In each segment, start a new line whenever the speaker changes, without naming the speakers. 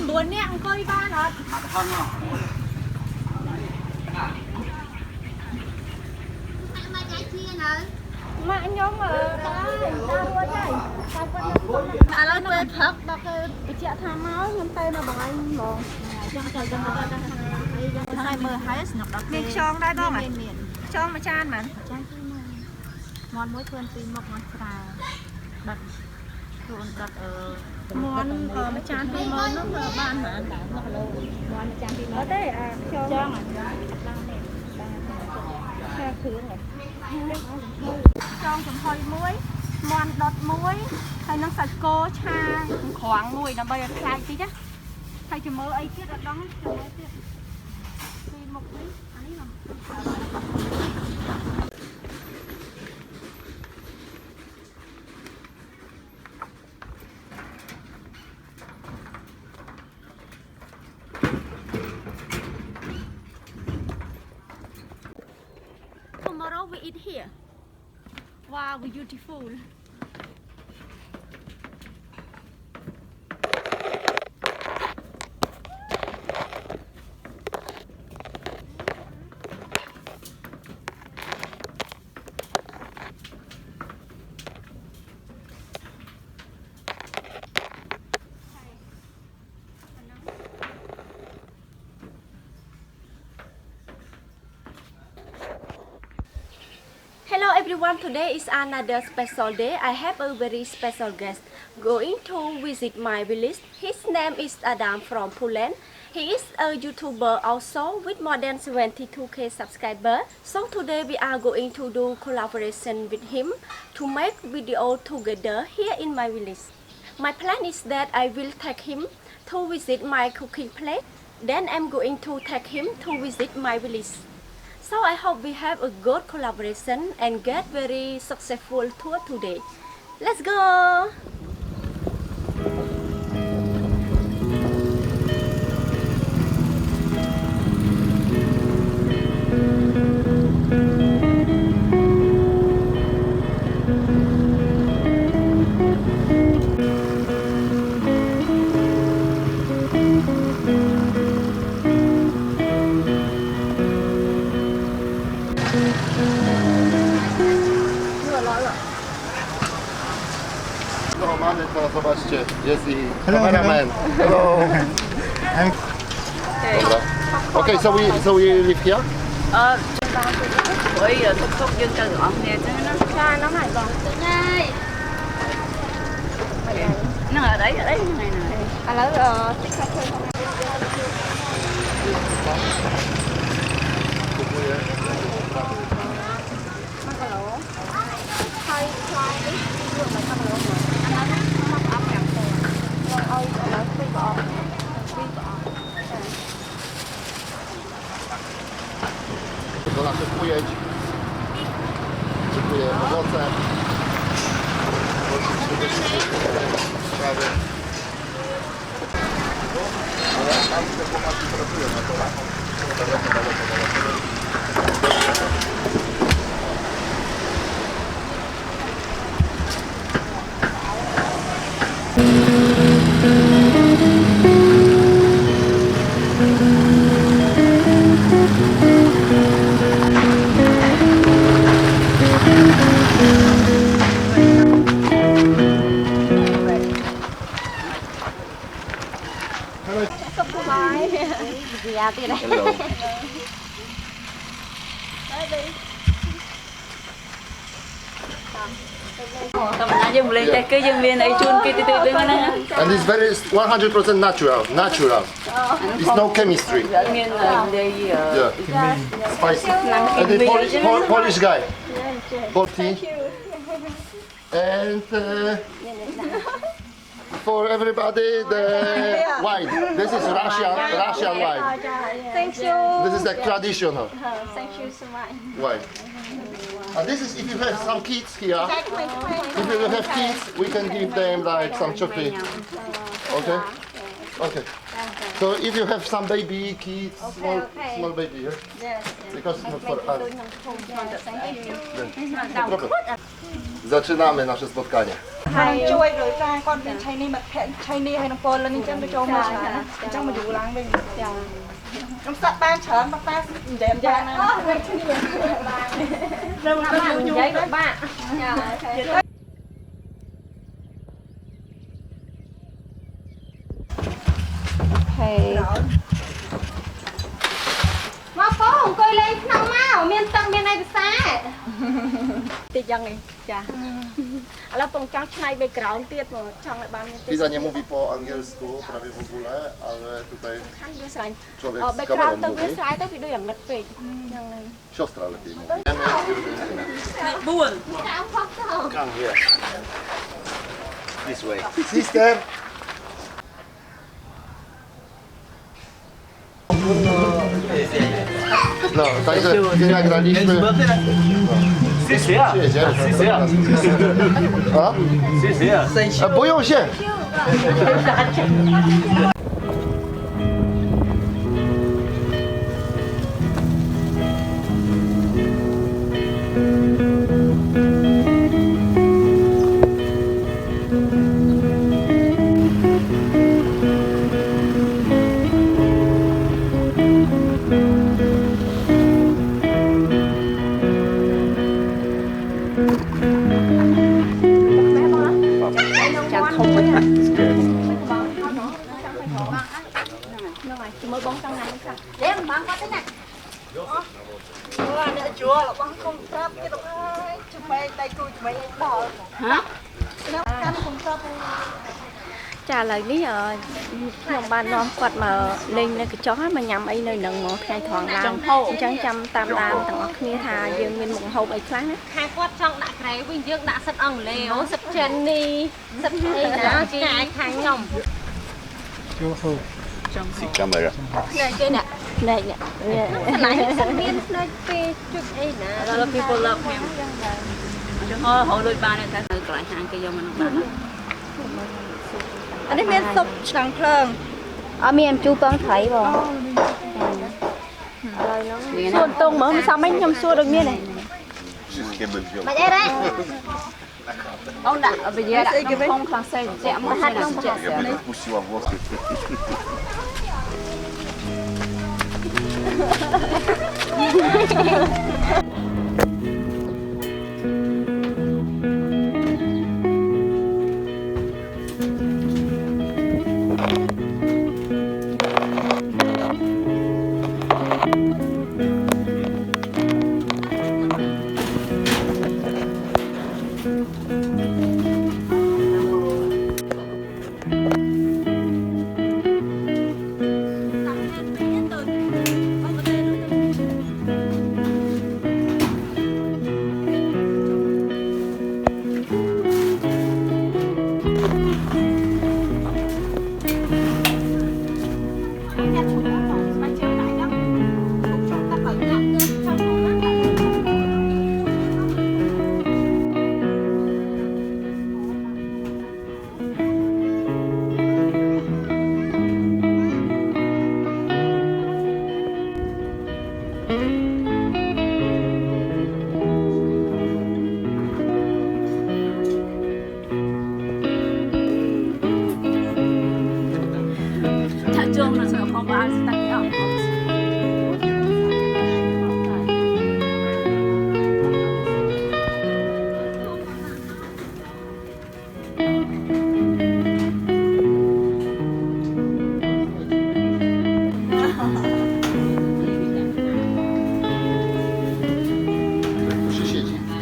buồn nè, ông coi ba rồi. Mà anh nhóm ở đó, à lên về thật, bác chị tham máu, ngân tay nó bằng anh một. Hai mơ hai nọc đọc. Miền Tròn đây đó mà. Tròn mà chan mà. Món muối thơm tùy một món xà đặt luôn đặt ở món mà chan tùy món nó ban mà món mà chan tùy món đấy à tròn à theo thứ này tròn chấm hơi muối món đọt muối hay nó sạch cô cha khoảng muối nó bây giờ khai tí chứ hay chấm mỡ ấy tiết ở đó chấm mỡ tiết tùy một tí anh ấy làm tomorrow we eat here. Wow, beautiful. Hello everyone, today is another special day. I have a very special guest going to visit my village. His name is Adam from Poland. He is a YouTuber also with more than 72k subscribers. So today we are going to do collaboration with him to make video together here in my village. My plan is that I will take him to visit my cooking place. Then I'm going to take him to visit my village. So I hope we have a good collaboration and get very successful tour today. Let's go!
To zobaczcie, jest i cameraman. Hello. Dobra. Okay, so we live here?
Bởi thúc thúc dân cho gọn nè cho nó này còn nó ở đấy này nè à lấy tích khách thôi không
Dola szykuje owoce, trawy. Ale tam te chłopaki pracują na to. Daleko. Hello. And it's very 100% natural. It's no chemistry. Yeah. Spicy. And the Polish guy. Thank you. And for everybody, the wine. This is Russian wine.
Thank you.
This is like traditional
Thank you so much.
wine. And this is if you have some kids here. If you have kids, we can give them like some chocolate. Okay? Okay. So if you have some baby kids, small baby here.
Yes.
Because it's not for us.
Thank you.
No problem. Zaczynamy nasze spotkanie.
ជួយដោយសារគាត់មានឆៃនេះមកឆៃនេះឲ្យនឹងពលនេះចឹងទៅចូលមកច្រើនអញ្ចឹងមកយូរឡើងវិញចាខ្ញុំសាក់បានច្រើនប៉ុន្តែនិយាយបានណាវិញគ្នាបាននៅមកយូរនិយាយបាក់ចាហេមកបងអង្គុយលេងក្នុងមកមានទឹកមានអីពិសេសតិចយ៉ាងនេះចាឥឡូវបងចង់ឆ្នៃ background ទៀតមកចង់ឲ្យបានមាន
Liza nie mówi po angielsku prawie w ogóle, ale tutaj
ខាន់វាស្រឡាញ់
człowiek z
background
kamerą
ទៅវា
mówi.
ស្រ័យទៅវាដូចអាងឹតពេកហ្នឹងហើយ
Siostra lepiej mówi.
4
Come here. This way.
Sister! No, także nie nagraliśmy. Przyjedzie. A? A boją się!
មើលបងចង់ណាស់ចាទេបងគាត់ទេណា
អ្នកជួលរបស់គុំប្រាប់គេទៅហើយច្បាយដៃគូច្បាយដល់ហ៎ខ្ញុំកាន់គុំប្រាប់
ចាឥឡូវនេះខ្ញុំបាននាំគាត់មកលេងនៅកញ្ចក់ហើយមកញ៉ាំអីនៅនឹងមកថ្ងៃត្រង់ឡើងអញ្ចឹងចាំតាមដានទាំងអស់គ្នាថាយើងមានមុខម្ហូបអីខ្លះណាខាងគាត់ចង់ដាក់ក្រែវិញយើងដាក់សិតអង់គ្លេសអូសិតចិននេះសិតអីណាគេអាចខាងខ្ញុំ
See camera.
ភ្នែកគេនេះភ្នែកនេះឆ្នៃសិតមានភ្នែកពេលជុចអីណា
A lot of people love him ចុះហៅលុយបានតែទៅកន្លែងហាងគេយកមកនឹងបាន
អានេះមានស៊ុបឆ្នាំងភ្លើង
អត់មានអំជូរពងត្រីបងសួនតុងមើលមិនសមឯងខ្ញុំសួរដូចមានទេ
Wszystkie by wziął.
មិនអីទេ
អូនដាក់វិញ្ញាដាក់ក្នុងខំខ្លាំងសេជាក់មកហាត់ក្នុងចាក់
Ja bym puściła włosy.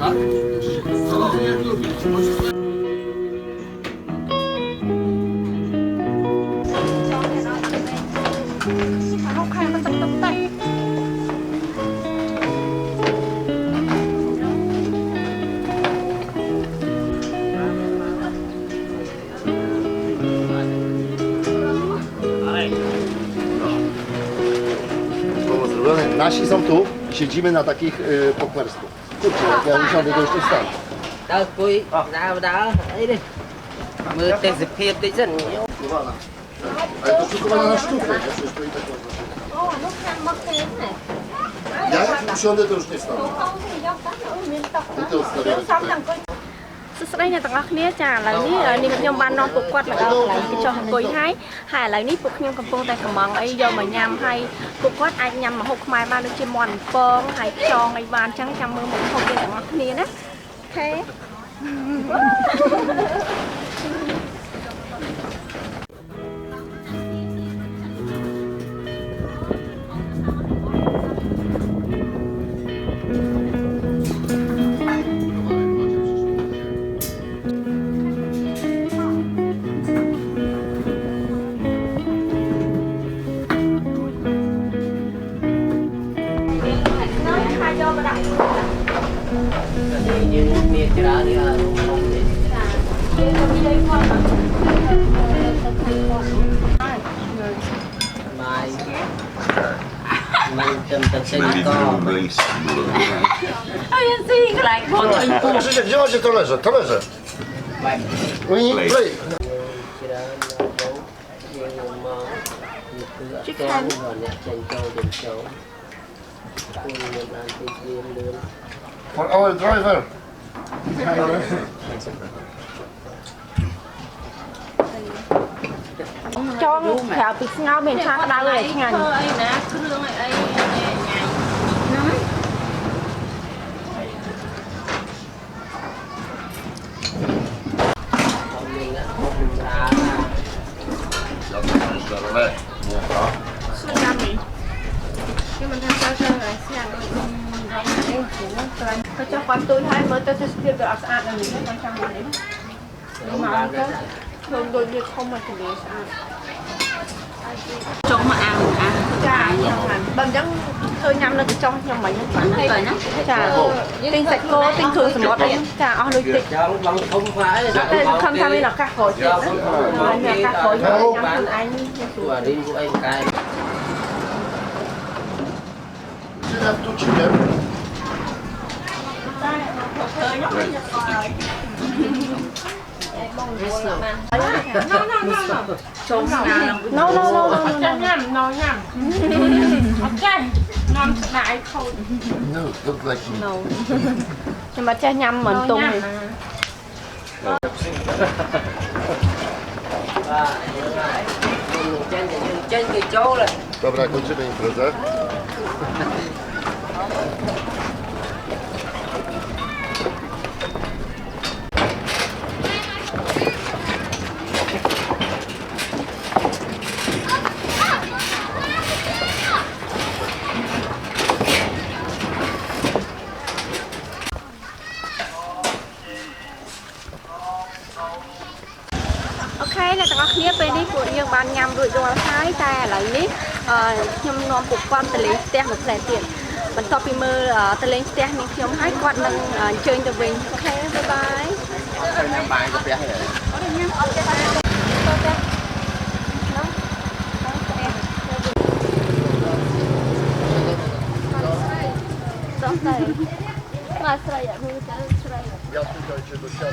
Tak? Co nie lubi? Nasi są tu i siedzimy na takich pokmerstwach. Kurczę, jak ja usiądę, to już nie wstanę.
Đâu cùi đá ấy đi mưa tên dịp hiệp đi rất nhiều.
Szykowana. Ale to szykowana na sztukę, ja przecież to i tak można.
Ô, lúc khăn mất tiếng này.
Ja jak usiądę, to już nie wstanę. I to odstawiamy tutaj.
សួស្តីអ្នកទាំងអស់គ្នាចាឥឡូវនេះនាងខ្ញុំបាននាំពួកគាត់មកដល់កន្លែងគេចុះអង្គុយហើយឥឡូវនេះពួកខ្ញុំកំពុងតែកំងអីយកមកញ៉ាំហើយពួកគាត់អាចញ៉ាំម្ហូបខ្មែរបានដូចជាមាន់ពងហើយខ្យងអីបានអញ្ចឹងចាំមើលមុខម្ហូបយើងទាំងអស់គ្នាណាអូខេ
Krzysiek, gdzie macie talerze? Talerze. Play. For our driver.
Cho thảo bị ngao miền Trung đauเลยงาน nhưng mình tham gia chơi này xem tôi cho con tôi thấy mới tôi sẽ tiêm được ăn là mình con trăm đấy nhưng mà thường đôi việc không mà thì để ăn
Trong mà ăn
chả bằng trắng hơi nhâm lên từ trong nhưng mà những bạn hay chả tinh sạch cô tinh thường sầm lót đấy chả ở lối tịch không tham là các khối chuyện là các khối anh
Have two chicken.
No.
No, look like me.
No. Nhưng mà cha nhâm mình tung thì
Trên cái chỗ này.
Dobra, kończymy imprezę.
ok là các bạn bên đi của riêng ban nhằm đội đồ thái ta lại nít nhom nom phục quan tele tè một lẻ tiền mình to pi mơ tele tè nhưng nhom hai quan đang chơi từ mình ok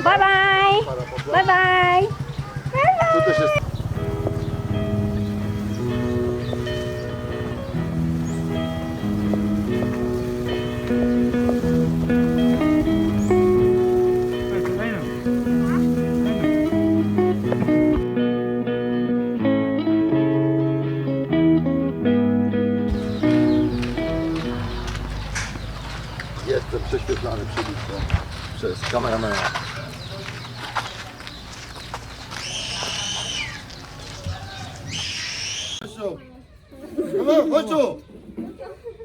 bye bye bye bye bye bye.
Tu też jest. Jestem prześwietlany przez kameramana. Chodź tu!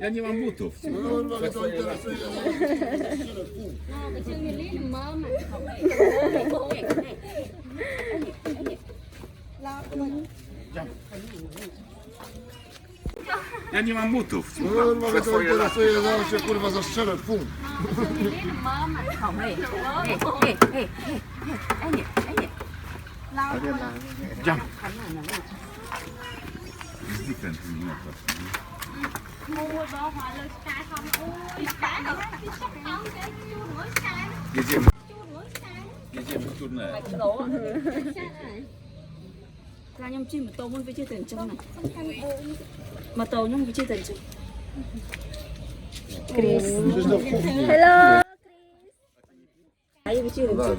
Ja nie mam butów. Ja nie mam butów.
Kurwa, mnie to interesuje, zaraz się kurwa zastrzelę, pum.
Jump. It's different. Jedziemy. Jedziemy w turnę.
Ra nhom chim mà tô muốn với chơi tiền trong này mà tô nhom với chơi tiền trong
Hello
វាជារញ្ចឹង